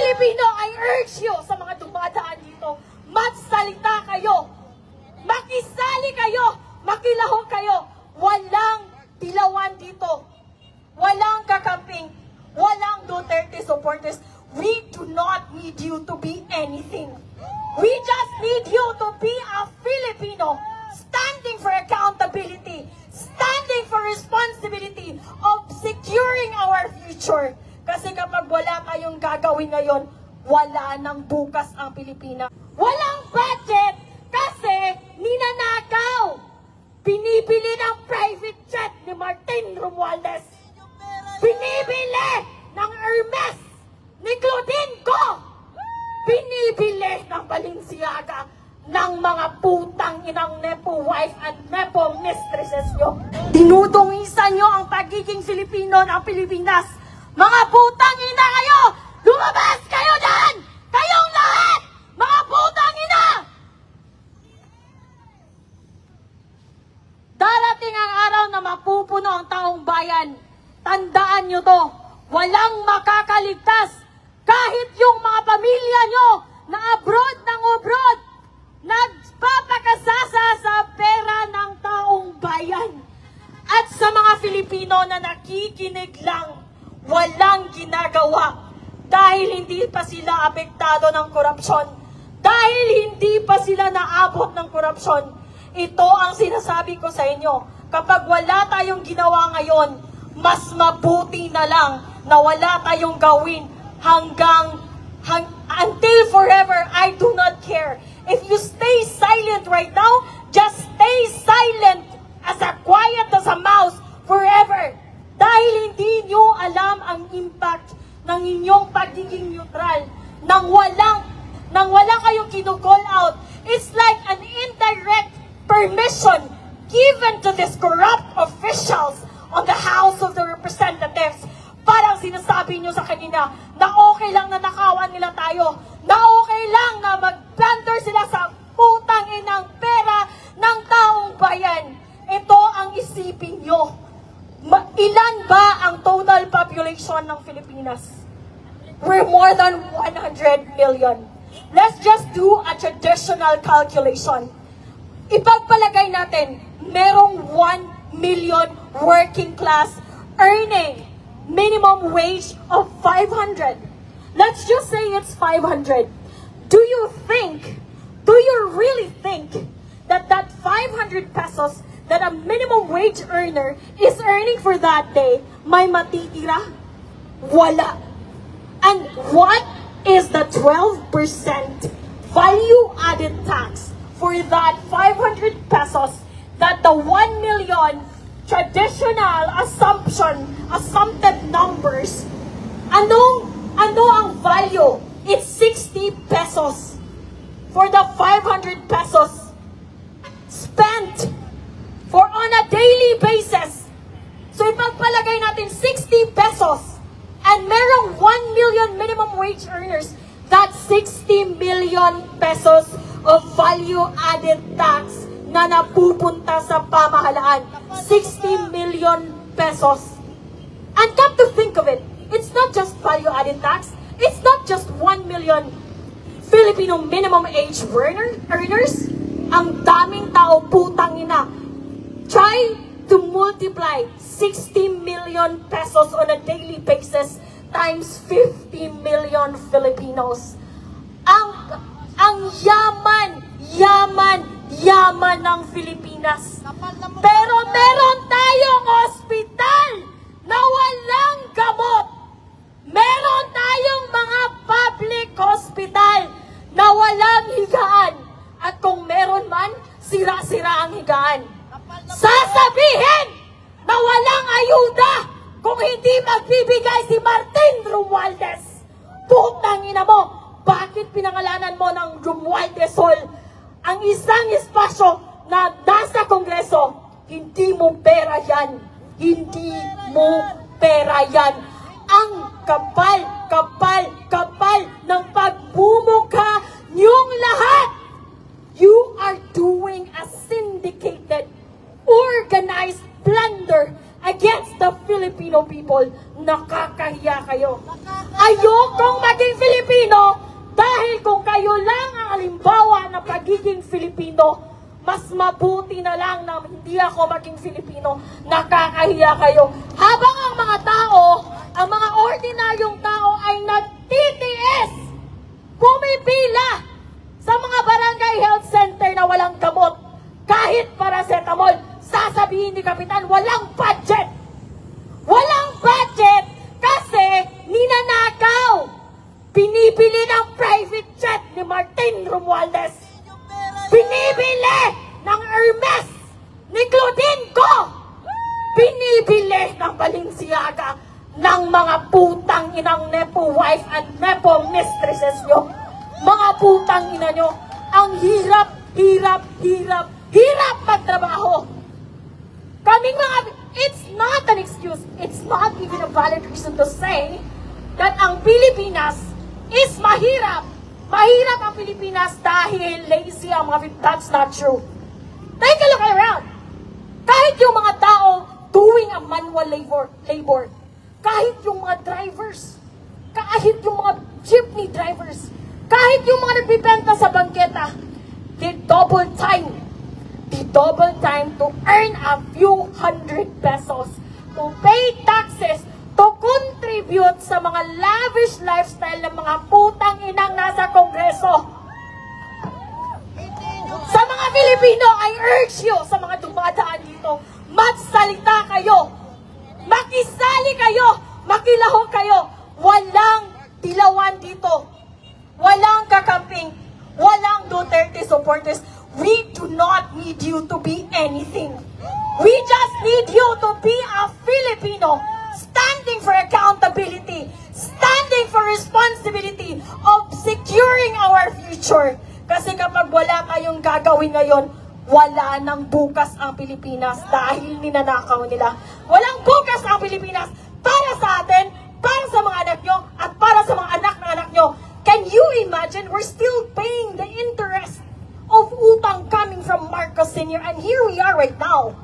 Filipino, I urge you sa mga dumadaan dito, magsalita kayo, makisali kayo, makilahok kayo. Walang dilawan dito. Walang kakamping. Walang Duterte supporters. We do not need you to be anything. We just need you to be a Filipino standing for accountability, standing for responsibility of securing our future. Kasi kapag wala tayong gagawin ngayon, wala nang bukas ang Pilipinas. Walang budget kasi ninanakaw. Binibili ng private jet ni Martin Romualdez. Binibili ng Hermes ni Claudine Go. Binibili ng Balenciaga ng mga putang inang nepo wife and nepo mistresses nyo. Dinudungisan nyo ang pagiging Filipino ng Pilipinas. Mga putang ina kayo! Lumabas kayo dyan! Kayong lahat! Mga putang ina! Darating ang araw na mapupuno ang taong bayan. Tandaan nyo to. Walang makakaligtas. Kahit yung mga pamilya nyo na abroad ng abroad, nagpapakasasa sa pera ng taong bayan. At sa mga Filipino na nakikinig lang, walang ginagawa dahil hindi pa sila apektado ng korupsyon, dahil hindi pa sila naabot ng korupsyon. Ito ang sinasabi ko sa inyo, kapag wala tayong ginawa ngayon, mas mabuti na lang na wala tayong gawin until forever. I do not care. If you stay silent right now, just stay silent as quiet as a mouse forever. Dahil hindi nyo alam ang impact ng inyong pagiging neutral. Nang wala kayong kinu-call out, it's like an indirect permission given to these corrupt officials on the House of the Representatives. Parang sinasabi nyo sa kanina na okay lang na nakawan nila tayo, na okay lang na mag-plunder sila sa putang inang pera ng taong bayan. Ito ang isipin nyo. Ilan ba ang total population ng Pilipinas? We're more than 100 million. Let's just do a traditional calculation. Ipagpalagay natin, merong 1 million working class earning minimum wage of 500. Let's just say it's 500. Do you really think that 500 pesos that a minimum wage earner is earning for that day, may matitira? Wala. And what is the 12% value-added tax for that 500 pesos that the 1 million traditional assumpted numbers, ano ang value? It's 60 pesos for the 500 pesos spent for on a daily basis. So ipagpalagay natin 60 pesos and merong 1 million minimum wage earners, that's 60 million pesos of value-added tax na napupunta sa pamahalaan. 60 million pesos. And come to think of it, it's not just value-added tax. It's not just 1 million Filipino minimum age earners. Ang daming tao, putang ina. Try to multiply 60 million pesos on a daily basis times 50 million Filipinos. Ang yaman ng Pilipinas. Pero meron tayong ospital na walang gamot. Meron tayong mga public hospital na walang higaan. At kung meron man, sira-sira ang higaan. Sasabihin na walang ayuda kung hindi magbibigay si Martin Romualdez. Putang ina mo, bakit pinangalanan mo ng Romualdez Hall ang isang espasyo na nasa Kongreso? Hindi mo pera yan. Hindi mo pera yan. Ang kapal ng pagbumukha niyong lahat. You are doing a syndicated, organized plunder against the Filipino people. Nakakahiya kayo. Ayokong maging Filipino dahil kung kayo lang ang halimbawa ng pagiging Filipino, mas mabuti na lang na hindi ako maging Filipino. Nakakahiya kayo. Habang ang mga tao, ang mga ordinaryong tao ay nagtitiis, pumipila sa mga barangay health center na walang gamot. Kahit paracetamol, sasabihin ni Kapitan, walang budget. Walang budget kasi ninanakaw. Binibili ng private jet ni Martin Romualdez. Binibili ng Hermes ni Claudine Go. Binibili ng Balenciaga ng mga putang inang nepo wife and nepo mistresses nyo. Mga putang ina nyo. Ang hirap magtrabaho. Kaming mga, it's not an excuse. It's not even a valid reason to say that ang Pilipinas is mahirap. Mahirap ang Pilipinas dahil lazy ang mga. That's not true. Take a look around. Kahit yung mga tao doing a manual labor, kahit yung mga drivers, kahit yung mga jeepney drivers, kahit yung mga nagbibenta sa bangketa, they double time to earn a few hundred pesos, to pay taxes, to contribute sa mga lavish lifestyle ng mga putang inang nasa Kongreso. Sa mga Pilipino, I urge you, sa mga dumadaan dito, magsalita kayo, makisali kayo, makilahok kayo. Walang dilawan dito. Walang kakamping. Walang Duterte supporters. We do not need you to be anything. We just need you to be a Filipino, standing for accountability, standing for responsibility of securing our future. Kasi kapag wala kayong gagawin ngayon, wala nang bukas ang Pilipinas dahil ninanakaw nila. Walang bukas ang Pilipinas para sa atin, para sa mga anak nyo, at para sa mga anak ng anak nyo. Can you imagine? We're still paying the interest of utang coming from Marcos Sr. And here we are right now.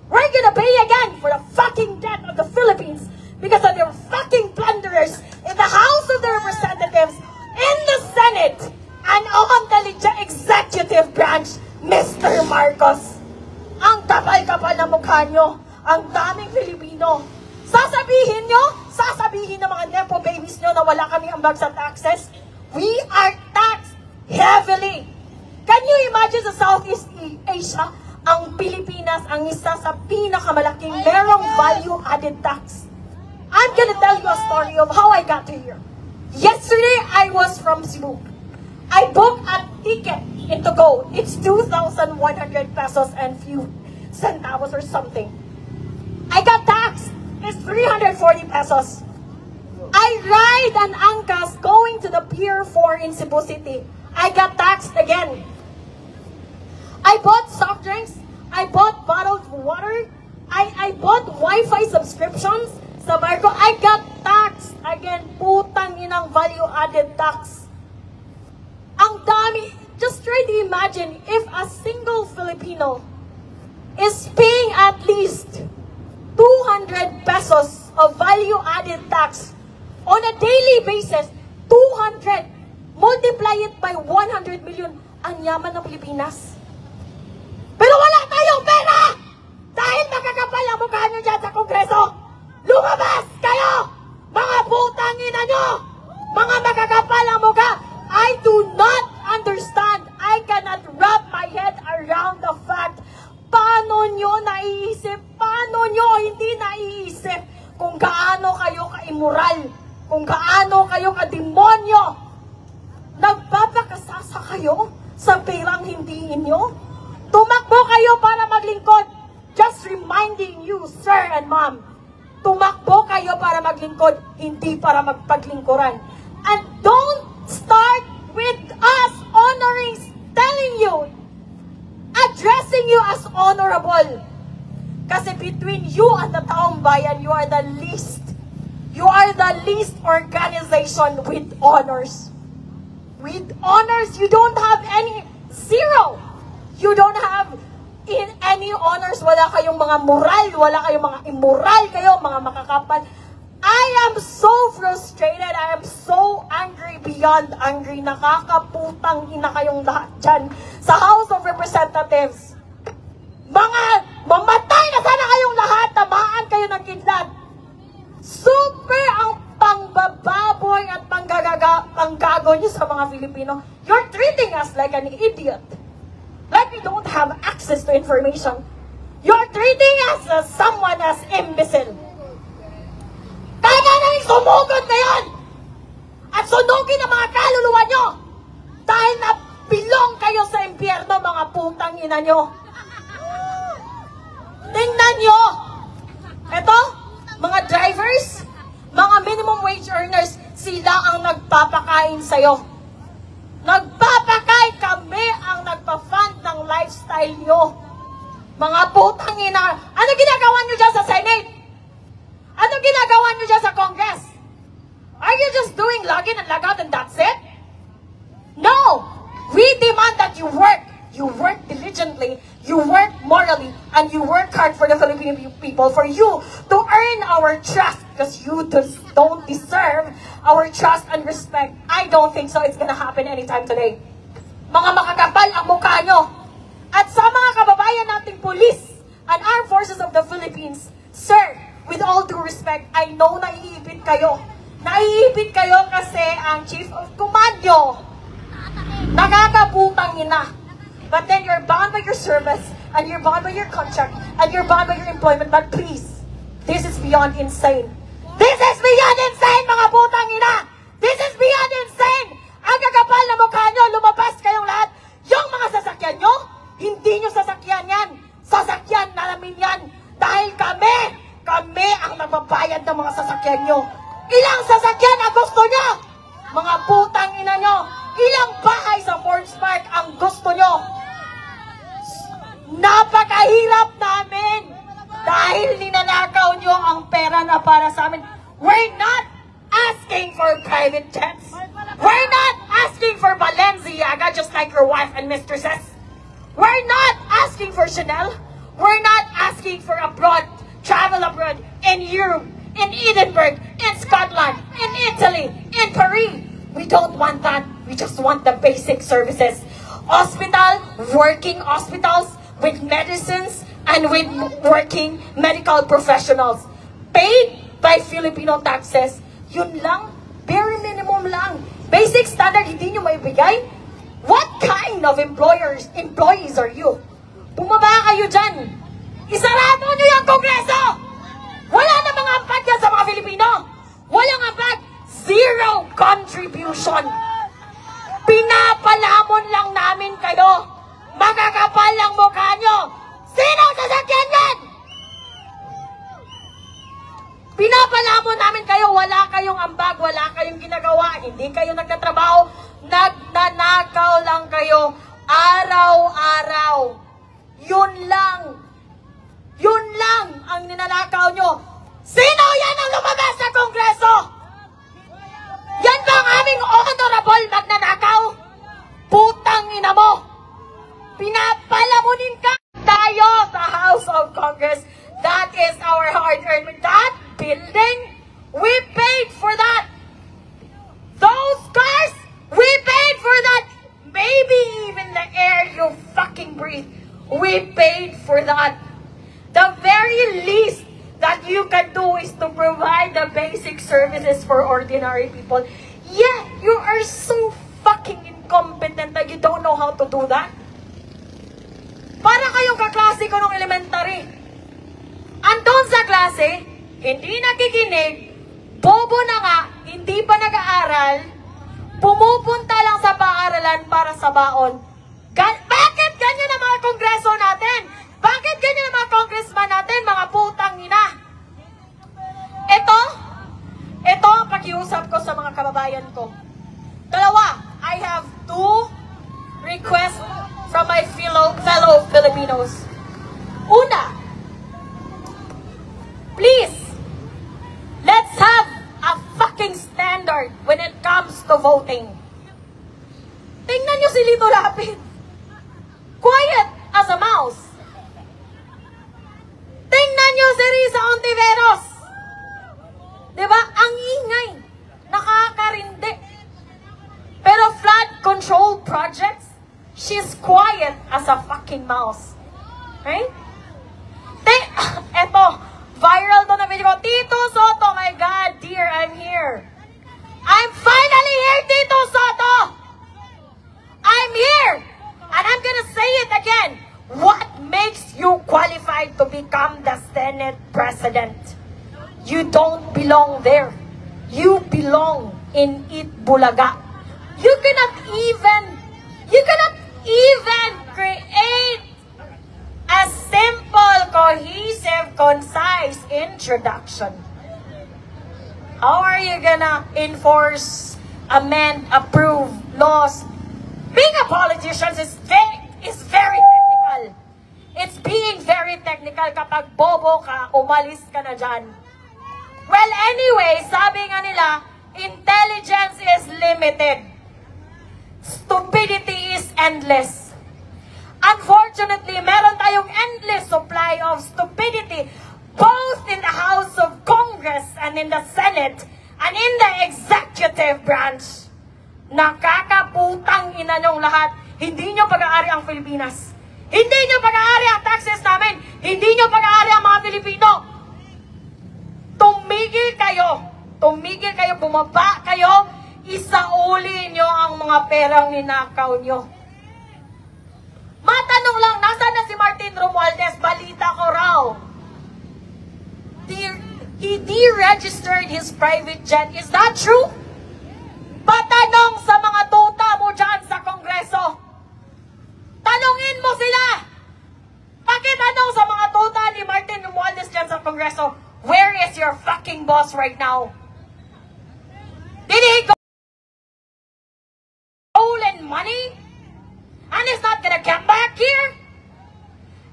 We're gonna pay again for the fucking debt of the Philippines because of their fucking plunderers in the House of the Representatives, in the Senate, and on the executive branch, Mr. Marcos. Ang kapal-kapal na mukha nyo, ang daming Filipino. Sasabihin ng mga nepo babies nyo na wala kami ambag sa taxes. We are taxed heavily. Can you imagine sa Southeast Asia, ang Pilipinas ang isa sa pinakamalaking merong value-added tax? I'm gonna tell you a story of how I got to here. Yesterday, I was from Cebu. I booked a ticket to go. It's 2,100 pesos and few centavos or something. I got taxed. It's 340 pesos. I ride an Angkas going to the Pier 4 in Cebu City. I got taxed again. I bought soft drinks. I bought bottled water. I bought Wi-Fi subscriptions sa barko. I got taxed again. Putang inang value-added tax. Ang dami. Just try to imagine if a single Filipino is paying at least 200 pesos of value-added tax on a daily basis. 200. Multiply it by 100 million. Ang yaman ng Pilipinas. Pero wala tayong pera! Dahil magkakapal ang mukha nyo dyan sa Kongreso. Lumabas kayo! Mga putang ina nyo! Mga magkakapal ang mukha! I do not understand. I cannot wrap my head around the fact paano nyo naiisip, paano nyo hindi naiisip kung gaano kayo ka-immoral, kung gaano kayo ka-demonyo. Nagpapakasasa kayo sa perang hindi inyo. Tumakbo kayo para maglingkod. Just reminding you, sir and ma'am, tumakbo kayo para maglingkod, hindi para magpaglingkuran. And don't start with us honoring, telling you, addressing you as honorable. Kasi between you and the taong bayan, you are the least. You are the least organization with honors. With honors, you don't have any, zero. You don't have in any honors. Wala kayong mga moral, wala kayong mga immoral kayo, mga makakapal. I I am so frustrated. I am so angry beyond angry. Nakakaputang ina kayong lahat dyan sa House of Representatives. Mga mamatay na sana kayong lahat. Tamaan kayo ng kidlat. Super ang pangbababoy at panggago nyo sa mga Filipino. You're treating us like an idiot. Like we don't have access to information. You're treating us as someone as imbecile. Tama na yung sumugod na yan! At sunugin ang mga kaluluwa nyo! Dahil nabilong kayo sa impyerno, mga putang ina nyo! Tingnan nyo! Eto, mga drivers, mga minimum wage earners, sila ang nagpapakain sa'yo. Nagpapakain, kami ang nagpa-fund ng lifestyle nyo. Mga putang ina, ano ginagawa nyo dyan sa Senate? Ano ginagawa nyo dyan sa Congress? Are you just doing login and log out and that's it? No! We demand that you work. You work diligently, you work morally, and you work hard for the Filipino people, for you to earn our trust, because you don't deserve our trust and respect. I don't think so it's gonna happen anytime today. Mga makakapal ang mukha nyo. At sa mga kababayan nating police and armed forces of the Philippines, sir, with all due respect, I know naiipit kayo. Naiipit kayo kasi ang chief of command nyo, nakakaputang ina. But then you're bound by your service, and you're bound by your contract, and you're bound by your employment. But please, this is beyond insane. This is beyond insane, mga putang ina! This is beyond insane! Ang kakapal na mukha nyo, lumabas kayong lahat. Yung mga sasakyan nyo, hindi nyo sasakyan yan. Sasakyan namin yan. Dahil kami ang nagbabayad ng mga sasakyan nyo. Ilang sasakyan ang gusto nyo? Mga putang ina nyo. Ilang bahay sa Forbes Park ang gusto nyo? Napakahirap namin dahil ninanakaw nyo ang pera na para sa amin. We're not asking for private jets. We're not asking for Balenciaga just like your wife and mistresses. We're not asking for Chanel. We're not asking for travel abroad in Europe, in Edinburgh, in Scotland, in Italy, in Paris. We don't want that. We just want the basic services. Working hospitals with medicines and with working medical professionals. Paid by Filipino taxes. Yun lang. Bare minimum lang. Basic standard, hindi nyo maibigay? What kind of employees are you? Bumaba kayo dyan. Isarado nyo yung Kongreso! Wala na mga ampag yan sa mga Filipino. Walang ampag. Zero contribution. Pinapalamon lang namin kayo. Makakapal ang mukha nyo. Sino sasakyan yan? Pinapalamon namin kayo. Wala kayong ambag. Wala kayong ginagawa. Hindi kayo nagtatrabaho. Nagnanakaw lang kayo. Araw-araw. Yun lang. Yun lang ang ninanakaw nyo. Sino yan ang lumabas sa Kongreso? Yan ba ang aming honorable magnanakaw? Putang ina mo! Pinapalamunin ka tayo sa House of Congress. That is our hard-earned. That building, we paid for that. Those cars, we paid for that. Maybe even the air you fucking breathe, we paid for that. The very least that you can do is to provide the basic services for ordinary people. Yeah, you are so fucking incompetent that you don't know how to do that. Para kayong kaklase ko nung elementary. Andun sa klase, hindi nakikinig, bobo na nga, hindi pa nag-aaral, pumupunta lang sa paaralan para sa baon. Bakit ganyan ang mga kongreso natin? Bakit ganyan ang mga congressman natin, mga putang ina? Ito ang pakiusap ko sa mga kababayan ko. Dalawa, I have two requests from my fellow Filipinos. Una, please, let's have a fucking standard when it comes to voting. Tingnan nyo si Lito Lapid. Quiet as a mouse. Tingnan nyo si Risa Ontiveros. Diba? Ang ingay. Nakakarindi. Pero flood control projects, she's quiet as a fucking mouse. Right? Eto, viral to na video ko. Tito Soto, my God, dear, I'm here. I'm finally here, Tito Soto! I'm here! And I'm gonna say it again. What makes you qualified to become the Senate President? You don't belong there. You belong in Itbulaga. You cannot even create a simple, cohesive, concise introduction. How are you gonna enforce, amend, approve laws? Being a politician is very technical. It's being very technical. Kapag bobo ka, umalis ka na dyan. Well, anyway, sabi nga nila, intelligence is limited. Stupidity is endless. Unfortunately, meron tayong endless supply of stupidity both in the House of Congress and in the Senate and in the executive branch. Nakakaputang ina nyong lahat. Hindi nyo pag-aari ang Pilipinas. Hindi nyo pag-aari ang taxes namin. Hindi nyo pag-aari ang mga Pilipino. Tumigil kayo, bumaba kayo, isauli nyo ang mga perang ninakaw nyo. Matanong lang, nasaan na si Martin Romualdez? Balita ko raw. He deregistered his private jet. Is that true? Patanong sa mga tuta mo dyan sa Kongreso. Tanungin mo sila. Pakitanong sa mga tuta ni Martin Romualdez dyan sa Kongreso. Where is your fucking boss right now? Did he go stolen money? And he's not gonna come back here?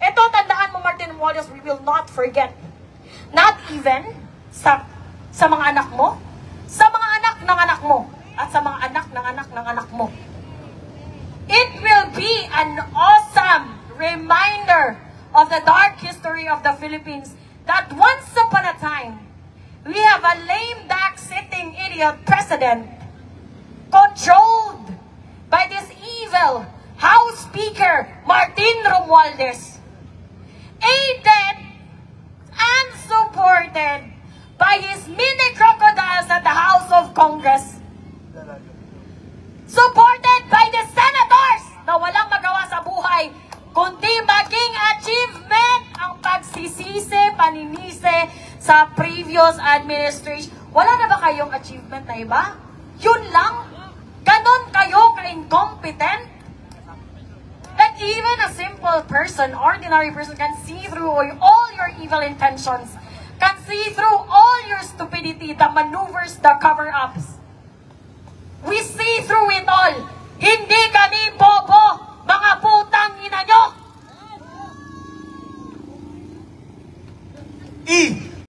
Ito, tandaan mo, Martin Romualdez, we will not forget. Not even sa mga anak mo, sa mga anak ng anak mo, at sa mga anak ng anak ng anak mo. It will be an awesome reminder of the dark history of the Philippines that once upon a time, we have a lame duck sitting idiot president controlled by this evil House Speaker Martin Romualdez, aided and supported by his mini crocodiles at the House of Congress, supported by the senators na walang magawa sa buhay kundi maging achievement ang pagsisisi, paninisi sa previous administration. Wala na ba kayong achievement na iba? Yun lang? Ganon kayo ka-incompetent? That even a simple person, ordinary person, can see through all your evil intentions, can see through all your stupidity, the maneuvers, the cover-ups. We see through it all. Hindi kami bobo.